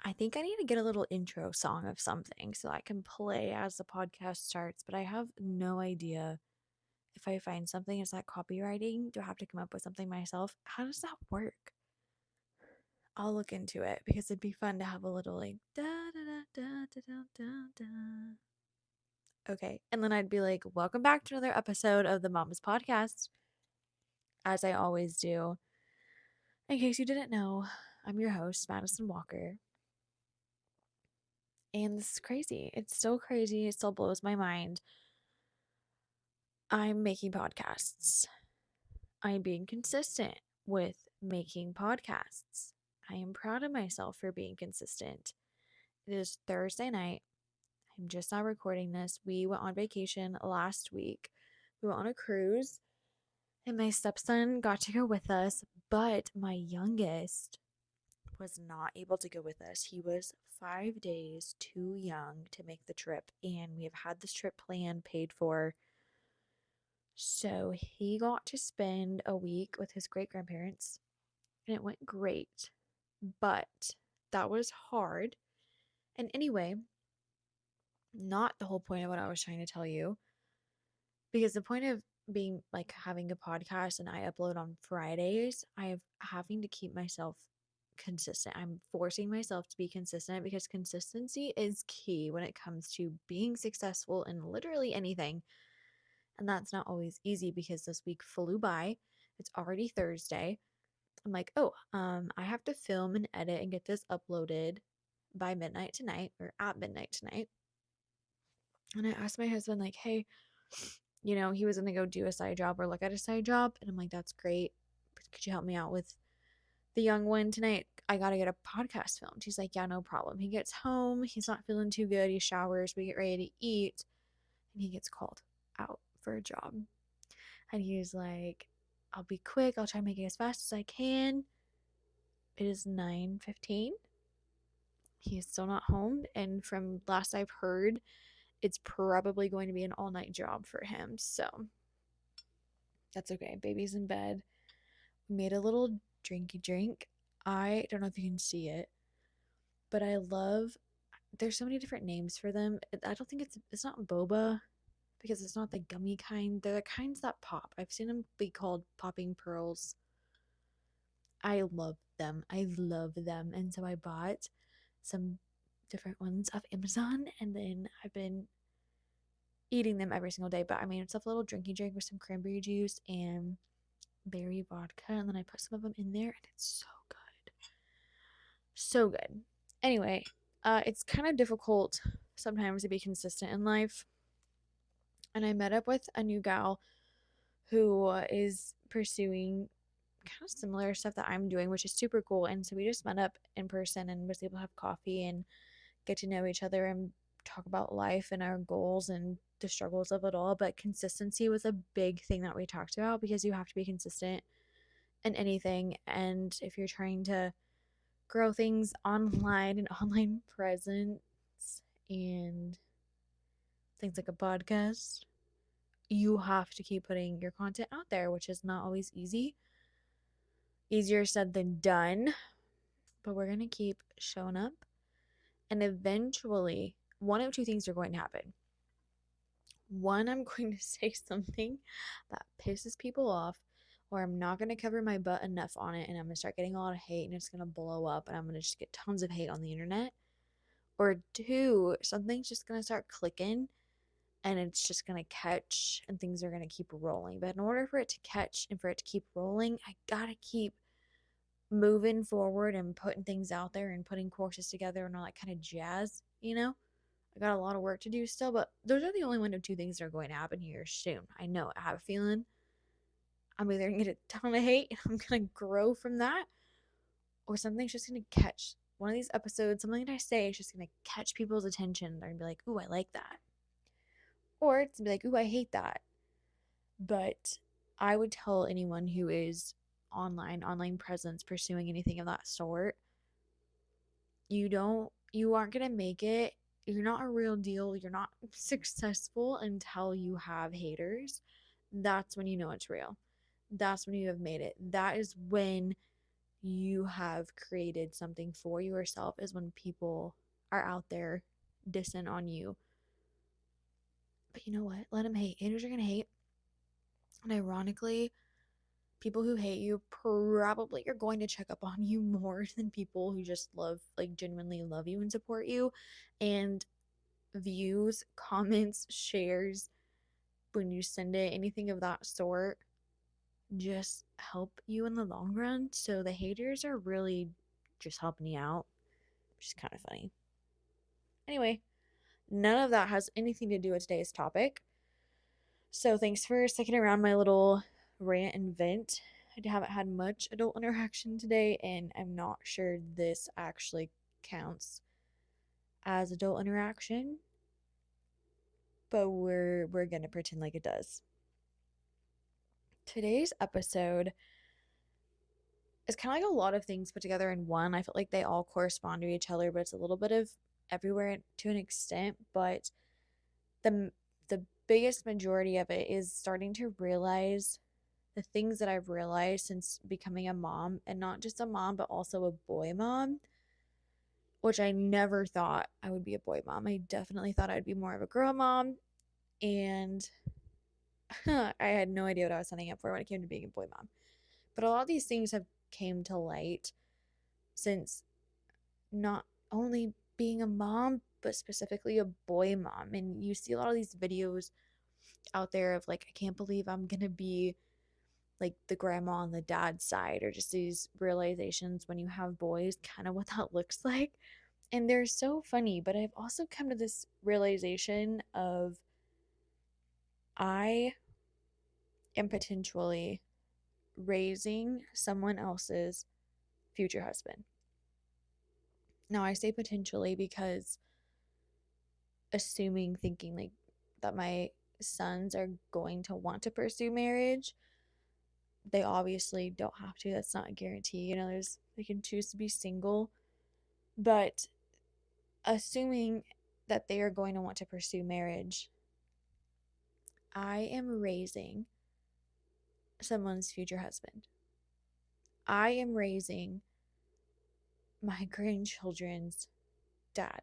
I think I need to get a little intro song of something so I can play as the podcast starts, but I have no idea if I find something. Is that copywriting? Do I have to come up with something myself? How does that work? I'll look into it because it'd be fun to have a little like da da da da da da da da. Okay. And then I'd be like, welcome back to another episode of the Mama's Podcast, as I always do. In case you didn't know, I'm your host, Madison Walker. And this is crazy. It's still crazy. It still blows my mind. I'm making podcasts. I'm being consistent with making podcasts. I am proud of myself for being consistent. It is Thursday night. I'm just now recording this. We went on vacation last week. We went on a cruise, and my stepson got to go with us, but my youngest was not able to go with us. He was 5 days too young to make the trip, and we have had this trip planned, paid for. So he got to spend a week with his great grandparents, and it went great. But that was hard. And anyway, not the whole point of what I was trying to tell you, because the point of being like having a podcast and I upload on Fridays, I have having to keep myself consistent. I'm forcing myself to be consistent because consistency is key when it comes to being successful in literally anything. And that's not always easy because this week flew by. It's already Thursday. I'm like, oh, I have to film and edit and get this uploaded by midnight tonight or at midnight tonight. And I asked my husband, like, hey, he was gonna go do a side job or look at a side job. And I'm like, that's great. Could you help me out with the young one tonight? I gotta get a podcast filmed. He's like, yeah, no problem. He gets home, he's not feeling too good. He showers, we get ready to eat, and he gets called out for a job. And he's like, I'll be quick. I'll try to make it as fast as I can. It is 9:15. He is still not home. And from last I've heard, it's probably going to be an all-night job for him. So that's okay. Baby's in bed. We made a little drinky drink. I don't know if you can see it, but there's so many different names for them. I don't think it's not boba because it's not the gummy kind. They're the kinds that pop. I've seen them be called popping pearls. I love them. I love them. And so I bought some different ones off Amazon, and then I've been eating them every single day. But I made myself a little drinky drink with some cranberry juice and berry vodka, and then I put some of them in there, and it's so good. So good. Anyway, it's kind of difficult sometimes to be consistent in life. And I met up with a new gal who is pursuing kind of similar stuff that I'm doing, which is super cool. And so we just met up in person and was able to have coffee and get to know each other and talk about life and our goals and the struggles of it all. But consistency was a big thing that we talked about because you have to be consistent in anything. And if you're trying to grow things online and online presence and things like a podcast, you have to keep putting your content out there, which is not always easy. Easier said than done, but we're going to keep showing up. And eventually, one of two things are going to happen. One, I'm going to say something that pisses people off, or I'm not going to cover my butt enough on it, and I'm going to start getting a lot of hate, and it's going to blow up, and I'm going to just get tons of hate on the internet. Or two, something's just going to start clicking, and it's just going to catch, and things are going to keep rolling. But in order for it to catch and for it to keep rolling, I got to keep moving forward and putting things out there and putting courses together and all that kind of jazz, I got a lot of work to do still, but those are the only one of two things that are going to happen here soon. I know it. I have a feeling I'm either going to get a ton of hate and I'm going to grow from that, or something's just going to catch one of these episodes. Something that I say is just going to catch people's attention. They're going to be like, ooh, I like that. Or it's going to be like, ooh, I hate that. But I would tell anyone who is online presence, pursuing anything of that sort, you aren't going to make it. You're not a real deal. You're not successful until you have haters. That's when you know it's real. That's when you have made it. That is when you have created something for yourself is when people are out there dissing on you. But you know what? Let them hate. Haters are going to hate. And ironically, people who hate you probably are going to check up on you more than people who just love, like, genuinely love you and support you. And views, comments, shares, when you send it, anything of that sort, just help you in the long run. So the haters are really just helping you out, which is kind of funny. Anyway, none of that has anything to do with today's topic. So thanks for sticking around my little rant and vent. I haven't had much adult interaction today, and I'm not sure this actually counts as adult interaction, but we're gonna pretend like it does. Today's episode is kind of like a lot of things put together in one. I feel like they all correspond to each other, but it's a little bit of everywhere to an extent. But the the biggest majority of it is starting to realize the things that I've realized since becoming a mom, and not just a mom, but also a boy mom, which I never thought I would be a boy mom. I definitely thought I'd be more of a girl mom, and I had no idea what I was signing up for when it came to being a boy mom. But a lot of these things have came to light since not only being a mom, but specifically a boy mom. And you see a lot of these videos out there of like, I can't believe I'm gonna be like the grandma on the dad's side, or just these realizations when you have boys, kind of what that looks like. And they're so funny, but I've also come to this realization of I am potentially raising someone else's future husband. Now, I say potentially because thinking like that my sons are going to want to pursue marriage. They obviously don't have to. That's not a guarantee. They can choose to be single, but assuming that they are going to want to pursue marriage, I am raising someone's future husband. I am raising my grandchildren's dad.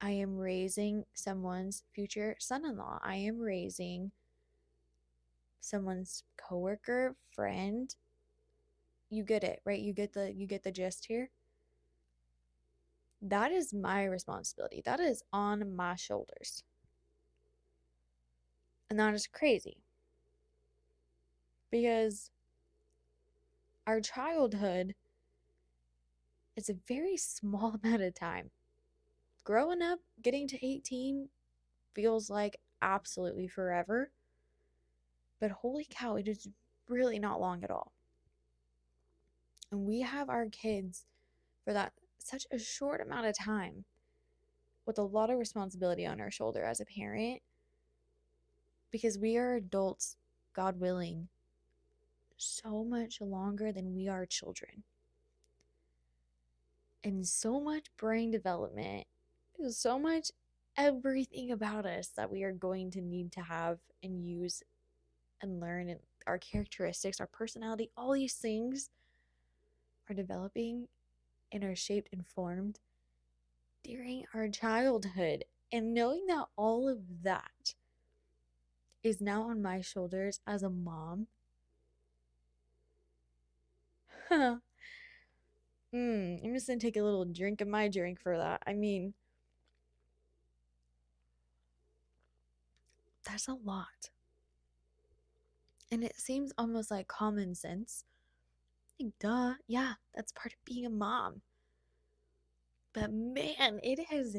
I am raising someone's future son-in-law. I am raising someone's coworker, friend. You get it, right? You get the gist here. That is my responsibility. That is on my shoulders. And that is crazy. Because our childhood is a very small amount of time. Growing up, getting to 18 feels like absolutely forever. But holy cow, it is really not long at all. And we have our kids for that such a short amount of time with a lot of responsibility on our shoulder as a parent, because we are adults, God willing, so much longer than we are children. And so much brain development, so much everything about us that we are going to need to have and use and learn, and our characteristics, our personality, all these things are developing and are shaped and formed during our childhood. And knowing that all of that is now on my shoulders as a mom, I'm just gonna take a little drink of my drink for that. I mean, that's a lot. And it seems almost like common sense. Like, duh, yeah, that's part of being a mom. But man, it has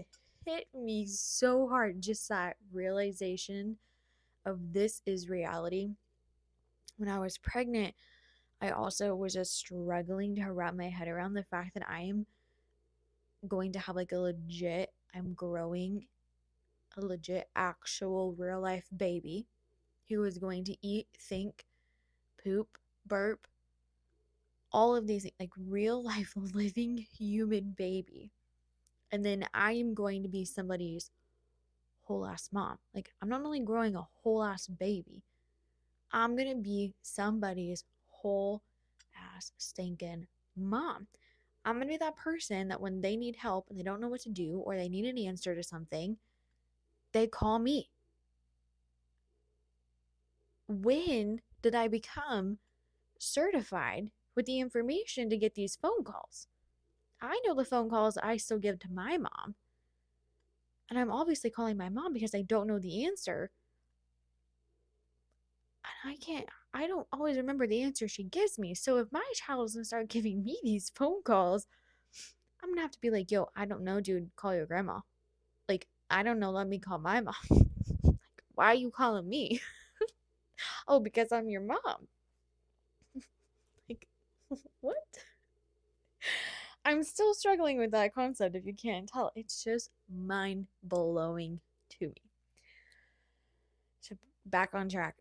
hit me so hard, just that realization of this is reality. When I was pregnant, I also was just struggling to wrap my head around the fact that I am going to have I'm growing a legit, actual, real life baby who is going to eat, think, poop, burp, all of these, like real life living human baby. And then I am going to be somebody's whole ass mom. Like, I'm not only growing a whole ass baby, I'm going to be somebody's whole ass stinking mom. I'm going to be that person that when they need help and they don't know what to do or they need an answer to something, they call me. When did I become certified with the information to get these phone calls? I know the phone calls I still give to my mom. And I'm obviously calling my mom because I don't know the answer. And I don't always remember the answer she gives me. So if my child is going to start giving me these phone calls, I'm going to have to be like, yo, I don't know, dude, call your grandma. Like, I don't know, let me call my mom. Like, why are you calling me? Oh, because I'm your mom. Like, what? I'm still struggling with that concept if you can't tell. It's just mind blowing to me. So, back on track.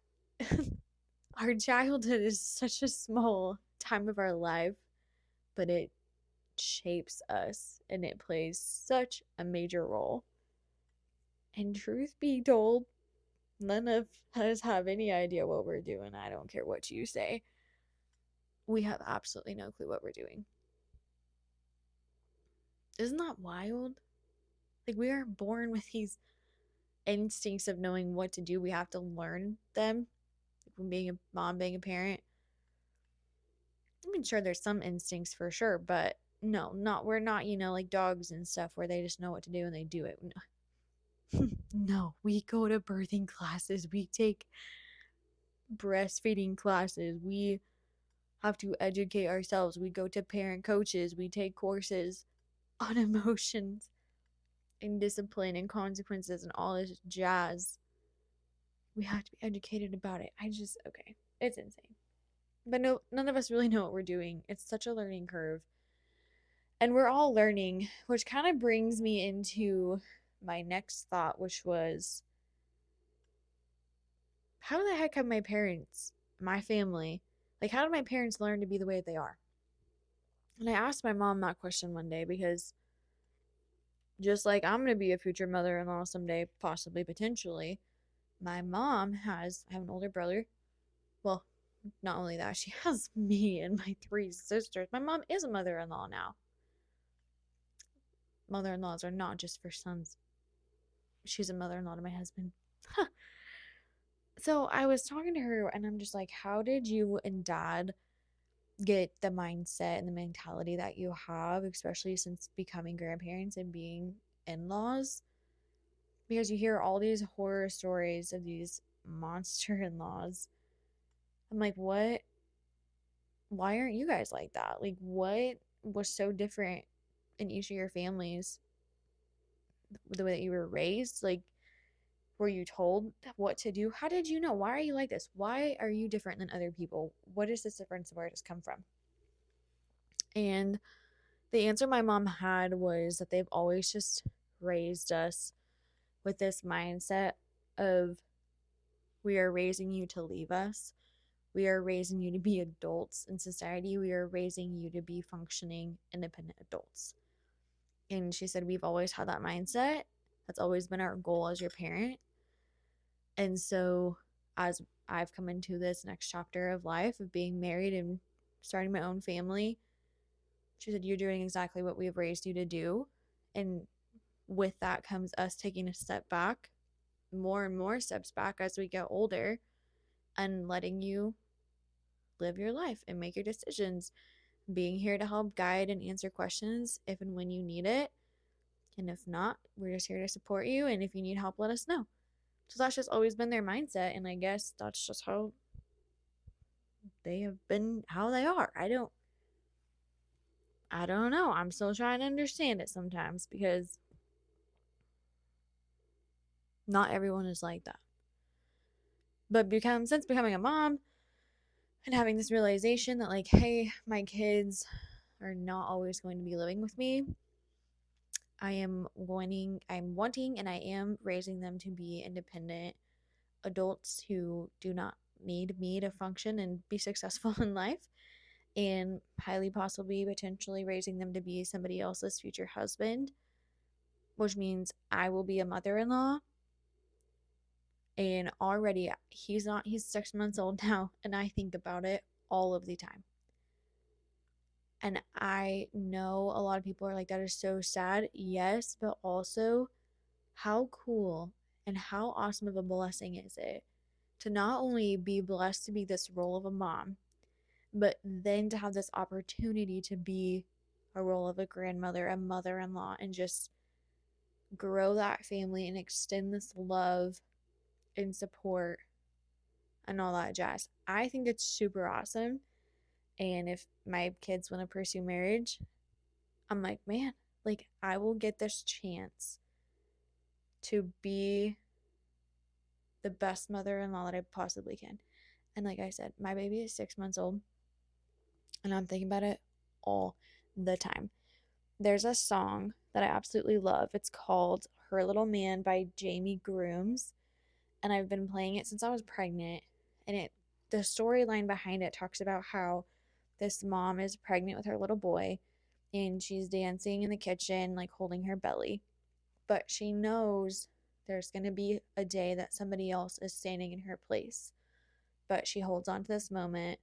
Our childhood is such a small time of our life, but it shapes us and it plays such a major role. And truth be told, none of us have any idea what we're doing. I don't care what you say. We have absolutely no clue what we're doing. Isn't that wild? Like, we are born with these instincts of knowing what to do. We have to learn them. Like, from being a mom, being a parent. I mean, sure, there's some instincts for sure, but no, we're not, like dogs and stuff where they just know what to do and they do it. No, no, we go to birthing classes, we take breastfeeding classes, we have to educate ourselves, we go to parent coaches, we take courses on emotions and discipline and consequences and all this jazz. We have to be educated about it. Okay, it's insane. But no, none of us really know what we're doing. It's such a learning curve. And we're all learning, which kind of brings me into my next thought, which was how the heck have my parents, my family, like, how did my parents learn to be the way they are? And I asked my mom that question one day because just like I'm going to be a future mother in law someday, possibly, potentially, I have an older brother. Well, not only that, she has me and my three sisters. My mom is a mother in law now. Mother in laws are not just for sons. She's a mother in law to my husband. So I was talking to her and I'm just like, how did you and dad get the mindset and the mentality that you have, especially since becoming grandparents and being in laws? Because you hear all these horror stories of these monster in laws. I'm like, what? Why aren't you guys like that? Like, what was so different in each of your families? The way that you were raised? Like, were you told what to do? How did you know? Why are you like this? Why are you different than other people? What is this difference? Where does it come from? And the answer my mom had was that they've always just raised us with this mindset of, we are raising you to leave us. We are raising you to be adults in society. We are raising you to be functioning, independent adults. And she said, we've always had that mindset. That's always been our goal as your parent. And so, as I've come into this next chapter of life of being married and starting my own family, she said, you're doing exactly what we've raised you to do. And with that comes us taking a step back, more and more steps back as we get older, and letting you live your life and make your decisions, being here to help guide and answer questions if and when you need it. And if not, we're just here to support you. And if you need help, let us know. So that's just always been their mindset. And I guess that's just how they have been, how they are. I don't know. I'm still trying to understand it sometimes because not everyone is like that. But since becoming a mom and having this realization that, like, hey, my kids are not always going to be living with me, I'm wanting and I am raising them to be independent adults who do not need me to function and be successful in life, and highly possibly potentially raising them to be somebody else's future husband, which means I will be a mother-in-law. And already he's 6 months old now, and I think about it all of the time. And I know a lot of people are like, that is so sad. Yes, but also, how cool and how awesome of a blessing is it to not only be blessed to be this role of a mom, but then to have this opportunity to be a role of a grandmother, a mother in law, and just grow that family and extend this love and support and all that jazz. I think it's super awesome. And if my kids want to pursue marriage, I'm like, man, like I will get this chance to be the best mother in law that I possibly can. And like I said, my baby is 6 months old, and I'm thinking about it all the time. There's a song that I absolutely love. It's called Her Little Man by Jamie Grooms, and I've been playing it since I was pregnant. And the storyline behind it talks about how this mom is pregnant with her little boy, and she's dancing in the kitchen, like holding her belly. But she knows there's going to be a day that somebody else is standing in her place. But she holds on to this moment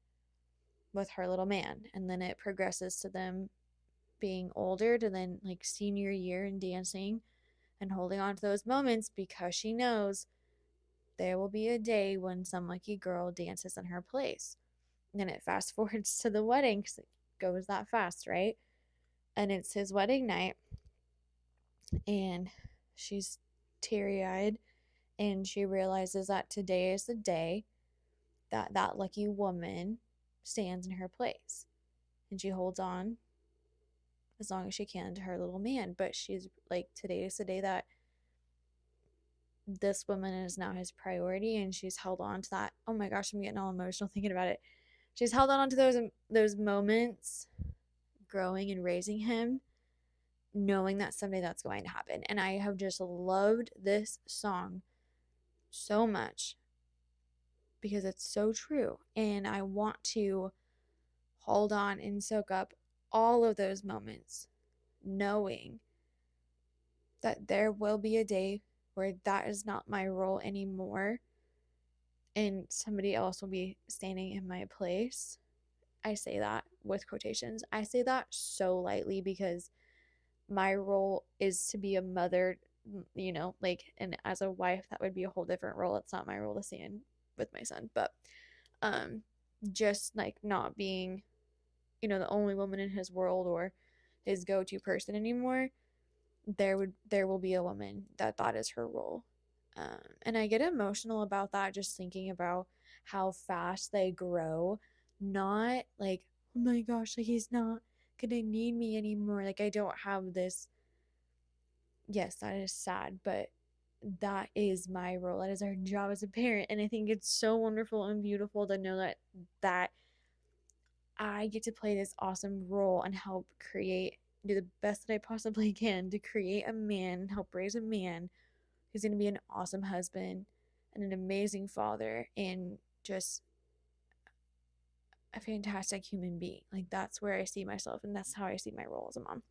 with her little man. And then it progresses to them being older, to then like senior year and dancing and holding on to those moments because she knows there will be a day when some lucky girl dances in her place. And then it fast forwards to the wedding because it goes that fast, right? And it's his wedding night, and she's teary eyed, and she realizes that today is the day that that lucky woman stands in her place. And she holds on as long as she can to her little man. But she's like, today is the day that this woman is now his priority, and she's held on to that. Oh my gosh, I'm getting all emotional thinking about it. She's held on to those moments growing and raising him, knowing that someday that's going to happen. And I have just loved this song so much because it's so true. And I want to hold on and soak up all of those moments, knowing that there will be a day where that is not my role anymore and somebody else will be standing in my place. I say that with quotations. I say that so lightly because my role is to be a mother, like, and as a wife, that would be a whole different role. It's not my role to stand with my son, but um, just like not being, the only woman in his world or his go-to person anymore. There will be a woman that is her role. And I get emotional about that, just thinking about how fast they grow. Not like, oh my gosh, like he's not gonna need me anymore. Like I don't have this. Yes, that is sad, but that is my role. That is our job as a parent. And I think it's so wonderful and beautiful to know that I get to play this awesome role and help do the best that I possibly can to create a man, help raise a man who's going to be an awesome husband and an amazing father and just a fantastic human being. Like that's where I see myself, and that's how I see my role as a mom.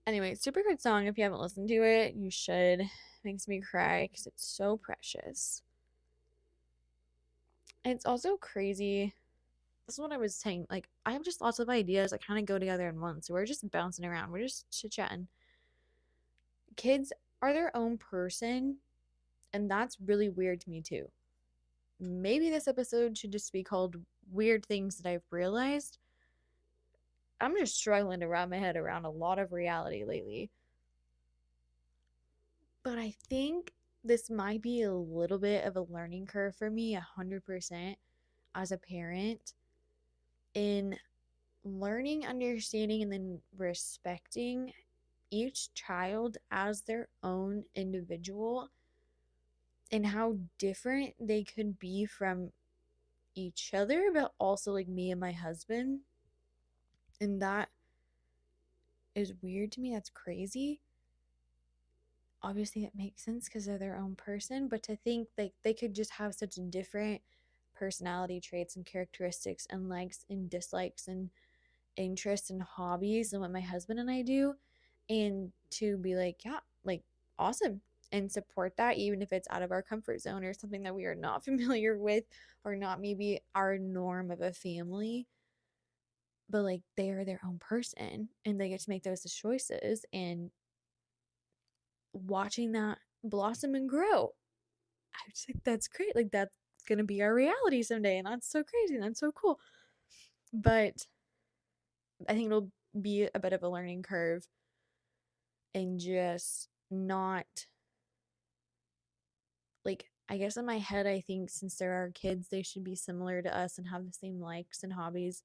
Anyway, super good song. If you haven't listened to it, you should. It makes me cry because it's so precious. And it's also crazy. This is what I was saying. Like, I have just lots of ideas that kind of go together in one. So we're just bouncing around. We're just chit chatting. Kids are their own person, and that's really weird to me too. Maybe this episode should just be called Weird Things That I've Realized. I'm just struggling to wrap my head around a lot of reality lately. But I think this might be a little bit of a learning curve for me, 100% as a parent, in learning, understanding, and then respecting each child as their own individual and how different they could be from each other, but also like me and my husband. And that is weird to me. That's crazy. Obviously, it makes sense because they're their own person, but to think like they could just have such different personality traits and characteristics and likes and dislikes and interests and hobbies than what my husband and I do, and to be like, yeah, like awesome, and support that even if it's out of our comfort zone or something that we are not familiar with or not maybe our norm of a family. but like they are their own person and they get to make those choices, and watching that blossom and grow, I just think that's great. Like that's gonna be our reality someday, and that's so crazy and that's so cool. But I think it'll be a bit of a learning curve, and just not like, I guess in my head I think since there are kids they should be similar to us and have the same likes and hobbies,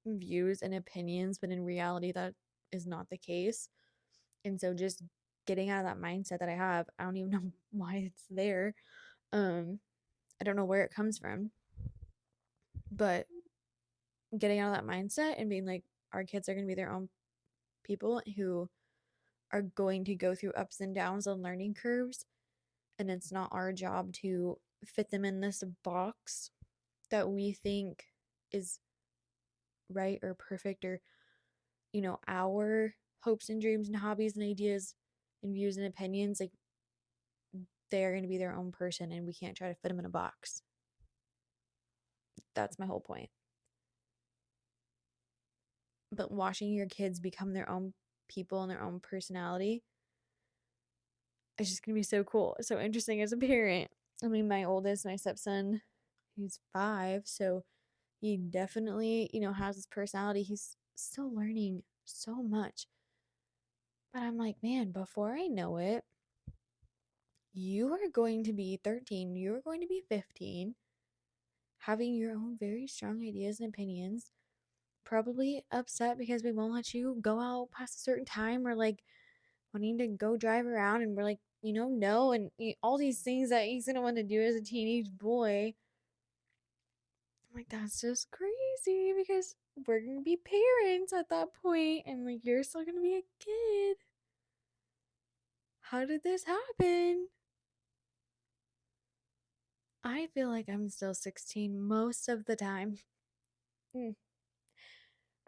views and opinions, but in reality that is not the case. And so just getting out of that mindset that I have, I don't even know why it's there. I don't know where it comes from, but getting out of that mindset and being like, our kids are going to be their own people who are going to go through ups and downs and learning curves. And it's not our job to fit them in this box that we think is right or perfect, or, our hopes and dreams and hobbies and ideas and views and opinions. Like, they are going to be their own person and we can't try to fit them in a box. That's my whole point. But watching your kids become their own people and their own personality, it's just gonna be so cool, so interesting as a parent. I mean, my oldest, my stepson, he's 5, so he definitely, has his personality. He's still learning so much. But I'm like, man, before I know it, you are going to be 13, you're going to be 15, having your own very strong ideas and opinions, probably upset because we won't let you go out past a certain time, or like wanting to go drive around, and we're like, no, and all these things that he's gonna want to do as a teenage boy. I'm like, that's just crazy because we're gonna be parents at that point, and like you're still gonna be a kid. How did this happen? I feel like I'm still 16 most of the time. Mm.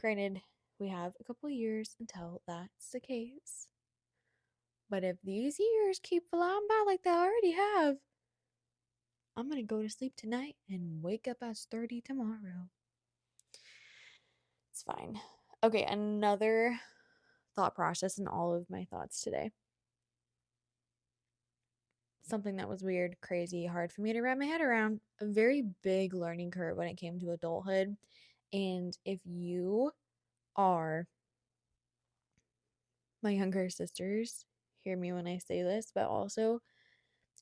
Granted, we have a couple years until that's the case. But if these years keep flying by like they already have, I'm gonna go to sleep tonight and wake up as 30 tomorrow. It's fine. Okay, another thought process in all of my thoughts today. Something that was weird, crazy, hard for me to wrap my head around. A very big learning curve when it came to adulthood. And if you are my younger sisters, hear me when I say this, but also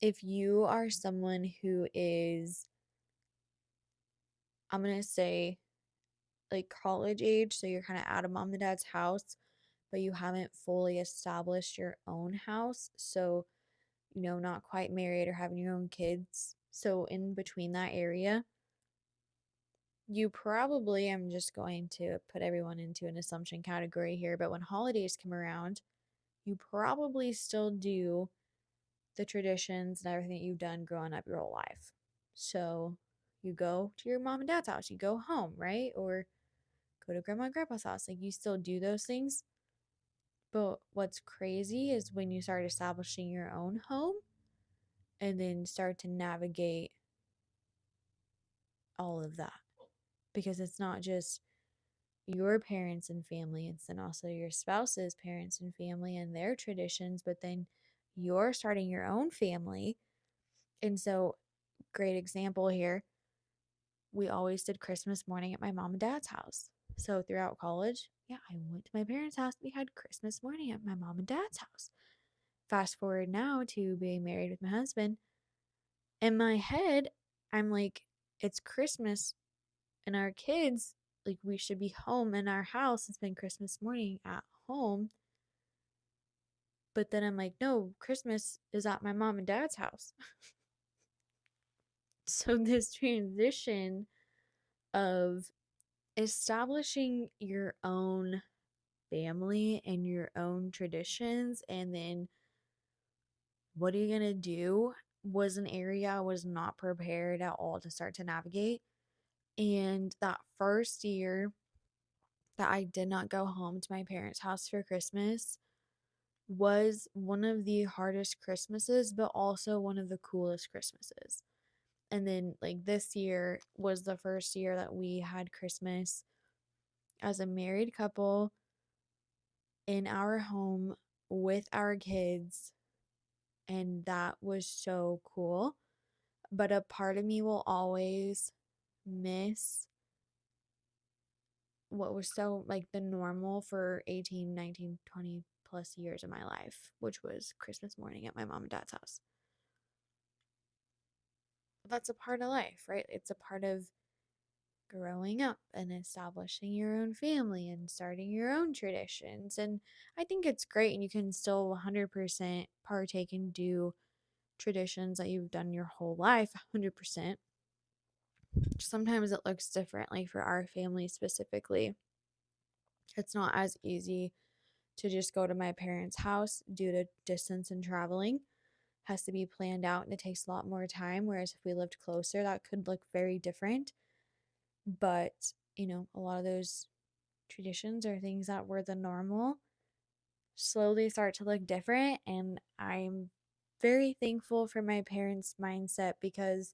if you are someone who is, I'm going to say, like college age, so you're kind of out of mom and dad's house, but you haven't fully established your own house. So, not quite married or having your own kids. So, in between that area, you probably, I'm just going to put everyone into an assumption category here, but when holidays come around, you probably still do the traditions and everything that you've done growing up your whole life. So, you go to your mom and dad's house, you go home, right? Or go to grandma and grandpa's house. Like, you still do those things. But what's crazy is when you start establishing your own home and then start to navigate all of that. Because it's not just your parents and family, it's then also your spouse's parents and family and their traditions, but then you're starting your own family. And so, great example here, we always did Christmas morning at my mom and dad's house. So throughout college, yeah, I went to my parents' house. We had Christmas morning at my mom and dad's house. Fast forward now to being married with my husband. In my head, I'm like, it's Christmas and our kids, like, we should be home in our house and spend Christmas morning at home. But then I'm like, no, Christmas is at my mom and dad's house. So this transition of establishing your own family and your own traditions, and then what are you going to do, was an area I was not prepared at all to start to navigate. And that first year that I did not go home to my parents' house for Christmas was one of the hardest Christmases, but also one of the coolest Christmases. And then, like, this year was the first year that we had Christmas as a married couple in our home with our kids, and that was so cool. But a part of me will always miss what was so like the normal for 18, 19, 20 plus years of my life, which was Christmas morning at my mom and dad's house. That's a part of life, right? It's a part of growing up and establishing your own family and starting your own traditions. And I think it's great, and you can still 100% partake and do traditions that you've done your whole life 100%. Sometimes it looks differently for our family specifically. It's not as easy to just go to my parents' house due to distance and traveling. It has to be planned out and it takes a lot more time. Whereas if we lived closer, that could look very different. But, a lot of those traditions or things that were the normal slowly start to look different. And I'm very thankful for my parents' mindset, because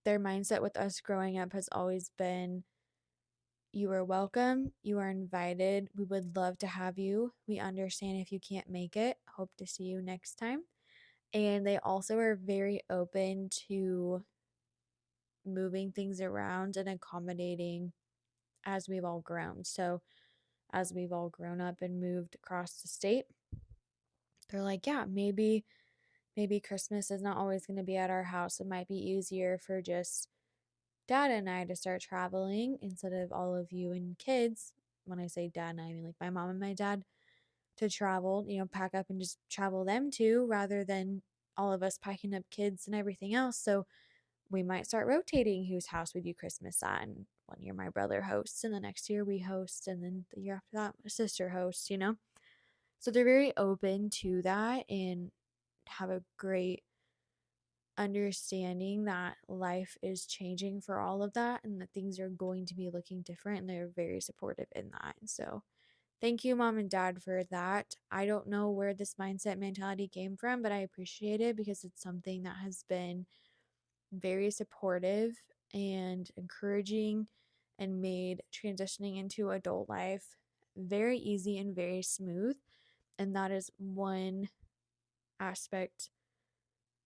their mindset with us growing up has always been, you are welcome, you are invited, we would love to have you, we understand if you can't make it, hope to see you next time. And they also are very open to moving things around and accommodating as we've all grown. So as we've all grown up and moved across the state, they're like, yeah, maybe Christmas is not always going to be at our house. It might be easier for just dad and I to start traveling instead of all of you and kids. When I say dad and I mean like my mom and my dad, to travel, pack up and just travel them too, rather than all of us packing up kids and everything else. So we might start rotating whose house we do Christmas at. And one year my brother hosts, and the next year we host, and then the year after that my sister hosts. So they're very open to that and have a great understanding that life is changing for all of that and that things are going to be looking different, and they're very supportive in that. And so thank you, mom and dad, for that. I don't know where this mindset mentality came from, but I appreciate it because it's something that has been very supportive and encouraging and made transitioning into adult life very easy and very smooth. And that is one aspect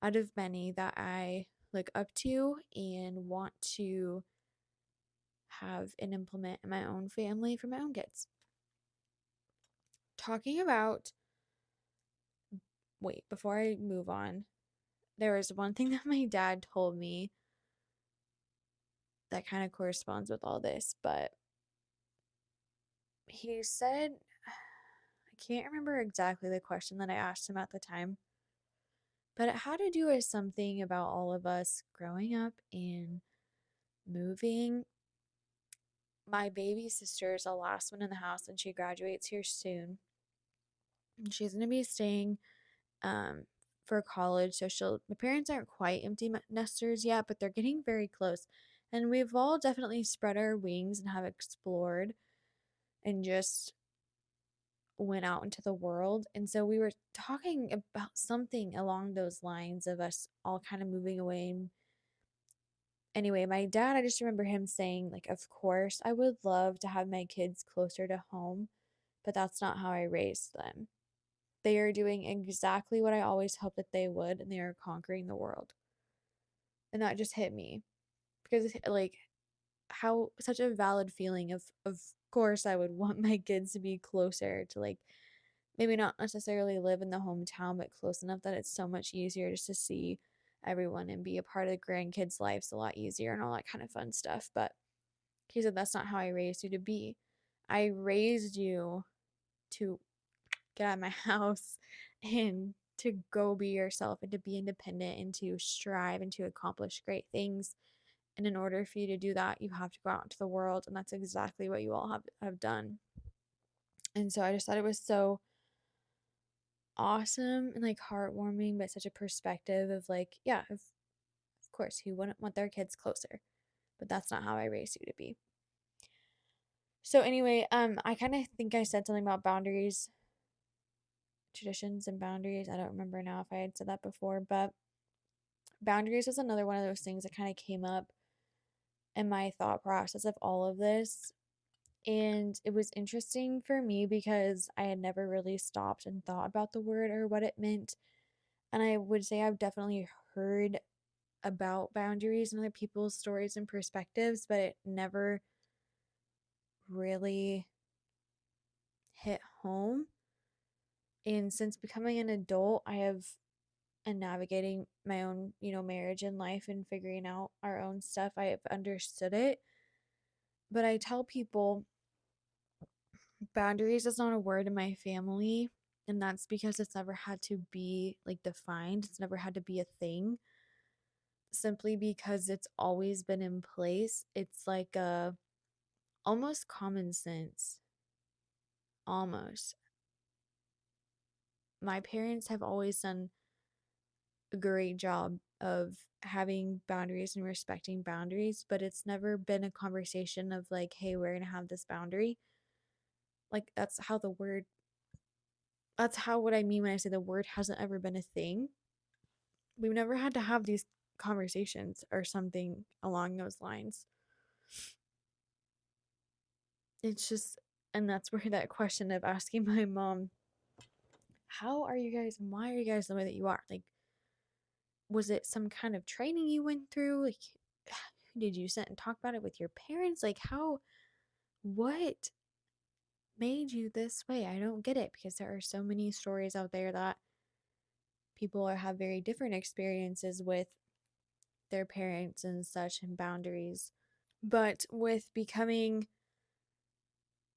out of many that I look up to and want to have and implement in my own family for my own kids. Talking about, wait, before I move on, there was one thing that my dad told me that kind of corresponds with all this, but he said, I can't remember exactly the question that I asked him at the time, but it had to do with something about all of us growing up and moving. My baby sister is the last one in the house, and she graduates here soon. And she's going to be staying um, for college. So my parents aren't quite empty nesters yet, but they're getting very close. And we've all definitely spread our wings and have explored and just went out into the world. And so we were talking about something along those lines of us all kind of moving away. And anyway, my dad, I just remember him saying, like, of course, I would love to have my kids closer to home, but that's not how I raised them. They are doing exactly what I always hoped that they would, and they are conquering the world. And that just hit me because, like, how such a valid feeling of course I would want my kids to be closer to, like, maybe not necessarily live in the hometown, but close enough that it's so much easier just to see everyone and be a part of the grandkids' lives a lot easier and all that kind of fun stuff. But he said, that's not how I raised you to be. I raised you to get out of my house and to go be yourself and to be independent and to strive and to accomplish great things. And in order for you to do that, you have to go out into the world. And that's exactly what you all have done. And so I just thought it was so awesome and like heartwarming, but such a perspective of like, yeah, of course, who wouldn't want their kids closer? But that's not how I raised you to be. So anyway, I kind of think I said something about boundaries, traditions and boundaries. I don't remember now if I had said that before, but boundaries was another one of those things that kind of came up in my thought process of all of this. And it was interesting for me because I had never really stopped and thought about the word or what it meant. And I would say I've definitely heard about boundaries and other people's stories and perspectives, but it never really hit home. And since becoming an adult, I have and navigating my own, marriage and life and figuring out our own stuff, I have understood it. But I tell people boundaries is not a word in my family, and that's because it's never had to be like defined. It's never had to be a thing simply because it's always been in place. It's like a almost common sense. Almost. My parents have always done a great job of having boundaries and respecting boundaries, but it's never been a conversation of like, hey, we're going to have this boundary. Like, that's how what I mean when I say the word hasn't ever been a thing. We've never had to have these conversations or something along those lines. It's just, and that's where that question of asking my mom, how are you guys, and why are you guys the way that you are? Like, was it some kind of training you went through? Like, did you sit and talk about it with your parents? Like, what made you this way? I don't get it because there are so many stories out there that people have very different experiences with their parents and such and boundaries. But with becoming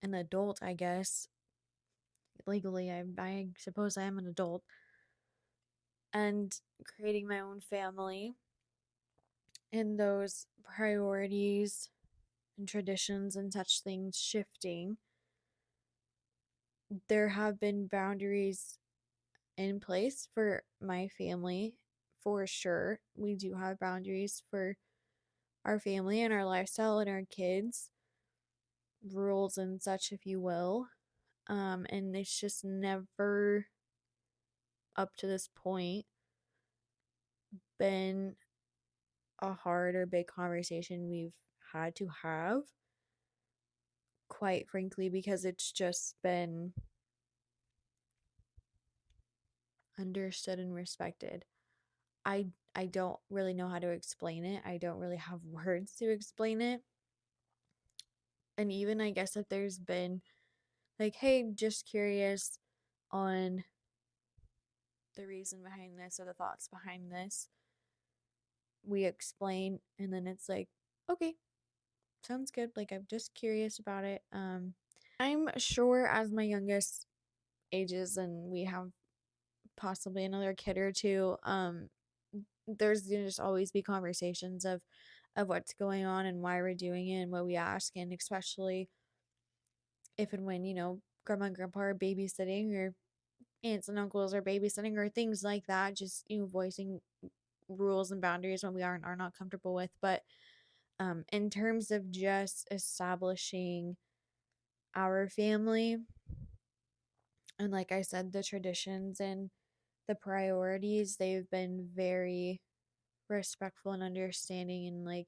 an adult, I guess, legally, I suppose I am an adult, and creating my own family and those priorities and traditions and such things shifting, there have been boundaries in place for my family for sure. We do have boundaries for our family and our lifestyle and our kids, rules and such, if you will. And it's just never up to this point been a hard or big conversation we've had to have, quite frankly, because it's just been understood and respected. I don't really know how to explain it. I don't really have words to explain it. And even I guess if there's been like, hey, just curious on the reason behind this or the thoughts behind this, we explain and then it's like, okay, sounds good. Like I'm just curious about it. I'm sure as my youngest ages and we have possibly another kid or two, there's gonna just always be conversations of what's going on and why we're doing it and what we ask, and especially if and when, grandma and grandpa are babysitting or aunts and uncles are babysitting or things like that, just, voicing rules and boundaries when we are not comfortable with. But in terms of just establishing our family and like I said, the traditions and the priorities, they've been very respectful and understanding and like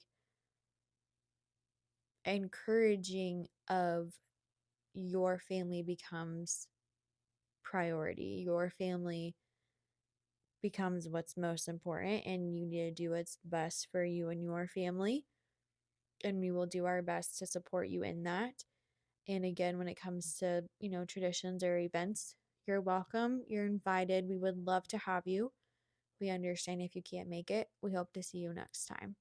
encouraging of your family becomes priority. Your family becomes what's most important, and you need to do what's best for you and your family. And we will do our best to support you in that. And again, when it comes to, traditions or events, you're welcome. You're invited. We would love to have you. We understand if you can't make it. We hope to see you next time.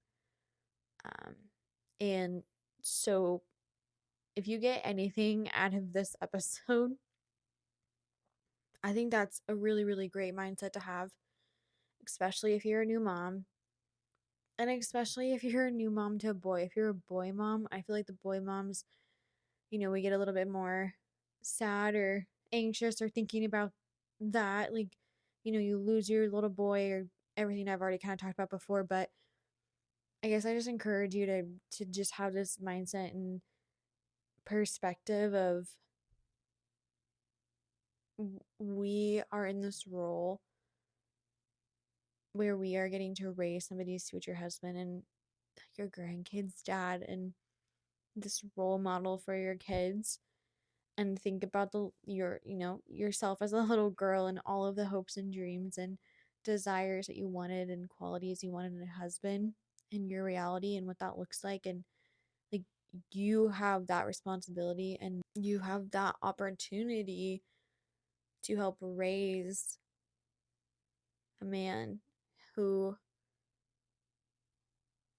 And so, if you get anything out of this episode, I think that's a really, really great mindset to have, especially if you're a new mom. And especially if you're a new mom to a boy. If you're a boy mom, I feel like the boy moms, we get a little bit more sad or anxious or thinking about that. Like, you lose your little boy or everything I've already kind of talked about before. But I guess I just encourage you to just have this mindset and perspective of we are in this role where we are getting to raise somebody's future husband and your grandkids' dad, and this role model for your kids and think about yourself as a little girl and all of the hopes and dreams and desires that you wanted and qualities you wanted in a husband and your reality and what that looks like. And like, you have that responsibility and you have that opportunity to help raise a man who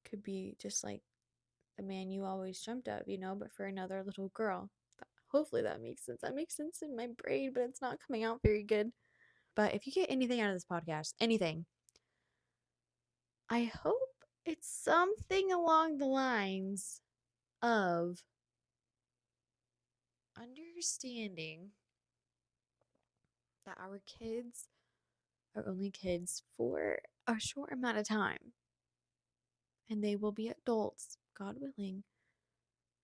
could be just like the man you always dreamt of, but for another little girl. Hopefully that makes sense. That makes sense in my brain, but it's not coming out very good. But if you get anything out of this podcast, anything, I hope it's something along the lines of understanding that our kids are only kids for a short amount of time. And they will be adults, God willing,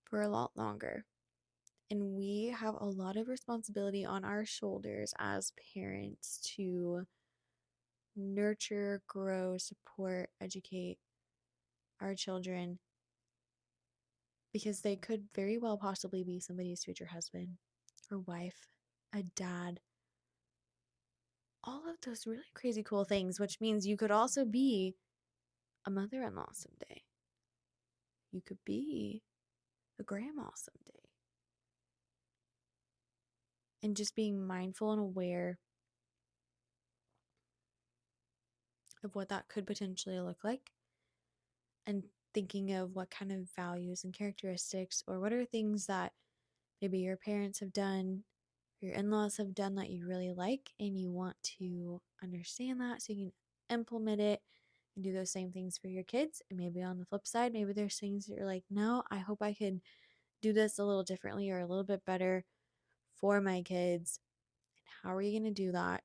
for a lot longer. And we have a lot of responsibility on our shoulders as parents to nurture, grow, support, educate our children, because they could very well possibly be somebody's future husband or wife, a dad, all of those really crazy cool things, which means you could also be a mother-in-law someday. You could be a grandma someday. And just being mindful and aware of what that could potentially look like, and thinking of what kind of values and characteristics or what are things that maybe your parents have done, your in-laws have done that you really like, and you want to understand that so you can implement it and do those same things for your kids. And maybe on the flip side, maybe there's things that you're like, no, I hope I could do this a little differently or a little bit better for my kids. And how are you going to do that?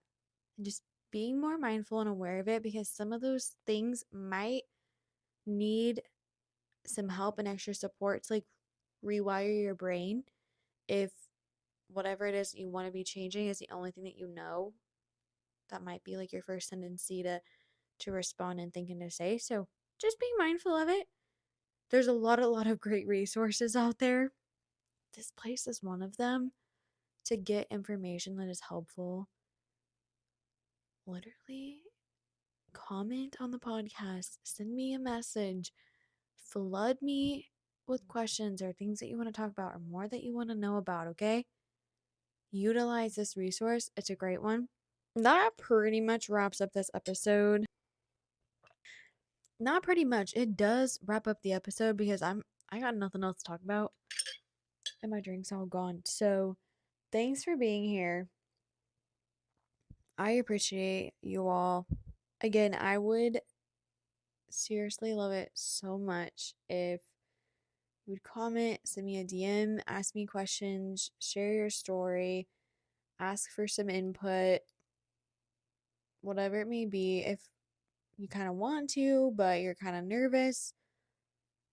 And just being more mindful and aware of it, because some of those things might need some help and extra support to like rewire your brain if whatever it is you want to be changing is the only thing that you know. That might be like your first tendency to respond and think and to say. So just being mindful of it. There's a lot of great resources out there. This place is one of them to get information that is helpful. Literally comment on the podcast, send me a message, flood me with questions or things that you want to talk about or more that you want to know about, okay? Utilize this resource. It's a great one. That pretty much wraps up this episode. Not pretty much. It does wrap up the episode because I got nothing else to talk about. And my drink's all gone. So thanks for being here. I appreciate you all. Again, I would seriously love it so much if you would comment, send me a DM, ask me questions, share your story, ask for some input, whatever it may be. If you kind of want to, but you're kind of nervous,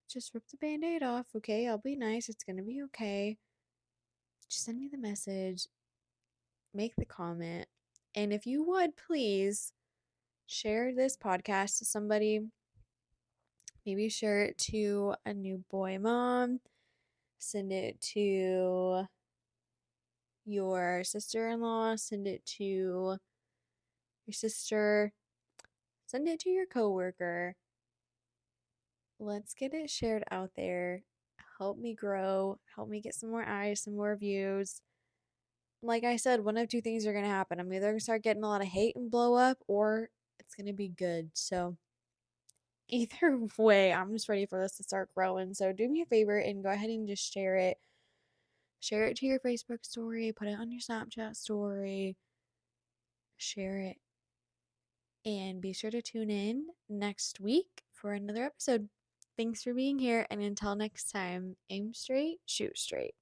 just rip the band-aid off, okay? I'll be nice. It's going to be okay. Just send me the message, make the comment, and if you would, please share this podcast to somebody. Maybe share it to a new boy mom. Send it to your sister-in-law. Send it to your sister. Send it to your coworker. Let's get it shared out there. Help me grow. Help me get some more eyes, some more views. Like I said, one of two things are going to happen. I'm either going to start getting a lot of hate and blow up, or it's going to be good. So either way, I'm just ready for this to start growing. So do me a favor and go ahead and just share it. Share it to your Facebook story. Put it on your Snapchat story. Share it. And be sure to tune in next week for another episode. Thanks for being here. And until next time, aim straight, shoot straight.